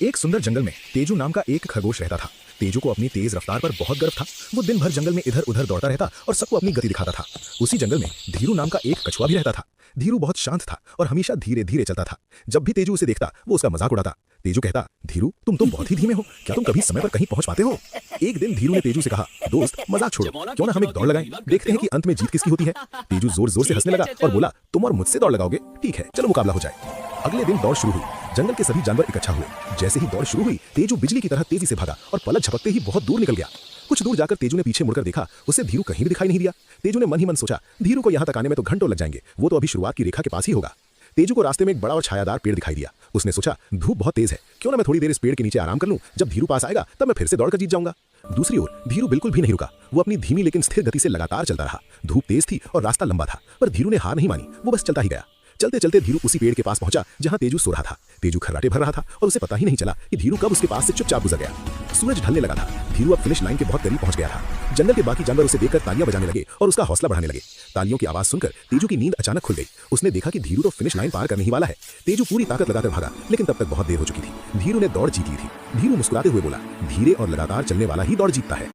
एक सुंदर जंगल में तेजू नाम का एक खरगोश रहता था। तेजू को अपनी तेज रफ्तार पर बहुत गर्व था। वो दिन भर जंगल में इधर उधर दौड़ता रहता और सबको अपनी गति दिखाता था। उसी जंगल में धीरू नाम का एक कछुआ भी रहता था। धीरू बहुत शांत था और हमेशा धीरे धीरे चलता था। जब भी तेजू उसे देखता वो उसका मजाक उड़ाता। तेजू कहता, धीरू तुम तो बहुत ही धीमे हो, क्या तुम कभी समय पर कहीं पहुंच पाते हो? एक दिन धीरू ने तेजू से कहा, दोस्त मजाक छोड़ो, क्यों ना हम एक दौड़ लगाएं, देखते हैं कि अंत में जीत किसकी होती है। तेजू जोर जोर से हंसने लगा और बोला, तुम और मुझसे दौड़ लगाओगे? ठीक है, चलो मुकाबला हो जाए। अगले दिन दौड़ शुरू हुई। जंगल के सभी जानवर इकट्ठा हुए। जैसे ही दौड़ शुरू हुई तेजू बिजली की तरह तेजी से भागा और पलक झपकते ही बहुत दूर निकल गया। कुछ दूर जाकर तेजू ने पीछे मुड़कर देखा, उसे धीरू कहीं भी दिखाई नहीं दिया। तेजू ने मन ही मन सोचा, धीरू को यहाँ तक आने में तो घंटों लग जाएंगे, वो तो अभी शुरुआत की रेखा के पास ही होगा। तेजू को रास्ते में एक बड़ा और छायादार पेड़ दिखाई दिया। उसने सोचा, धूप बहुत तेज है, क्यों ना मैं थोड़ी देर इस पेड़ के नीचे आराम कर लूं, जब धीरू पास आएगा तब मैं फिर से दौड़कर जीत जाऊंगा। दूसरी ओर धीरू बिल्कुल भी नहीं रुका। वो अपनी धीमी लेकिन स्थिर गति से लगातार चलता रहा। धूप तेज थी और रास्ता लंबा था, पर धीरू ने हार नहीं मानी, वो बस चलता ही गया। चलते चलते धीरू उसी पेड़ के पास पहुंचा जहां तेजू सो रहा था। तेजू खर्राटे भर रहा था और उसे पता ही नहीं चला कि धीरू कब उसके पास से चुपचाप गुजर गया। सूरज ढलने लगा था। धीरू अब फिनिश लाइन के बहुत करीब पहुंच गया था। जंगल के बाकी जानवर उसे देखकर तालियां बजाने लगे और उसका हौसला बढ़ाने लगे। तालियों की आवाज सुनकर तेजू की नींद अचानक खुल गई। उसने देखा कि धीरू तो फिनिश लाइन पार करने ही वाला है। तेजू पूरी ताकत लगाकर भागा, लेकिन तब तक बहुत देर हो चुकी थी। धीरू ने दौड़ जीत ली थी। धीरू मुस्कुराते हुए बोला, धीरे और लगातार चलने वाला ही दौड़ जीतता है।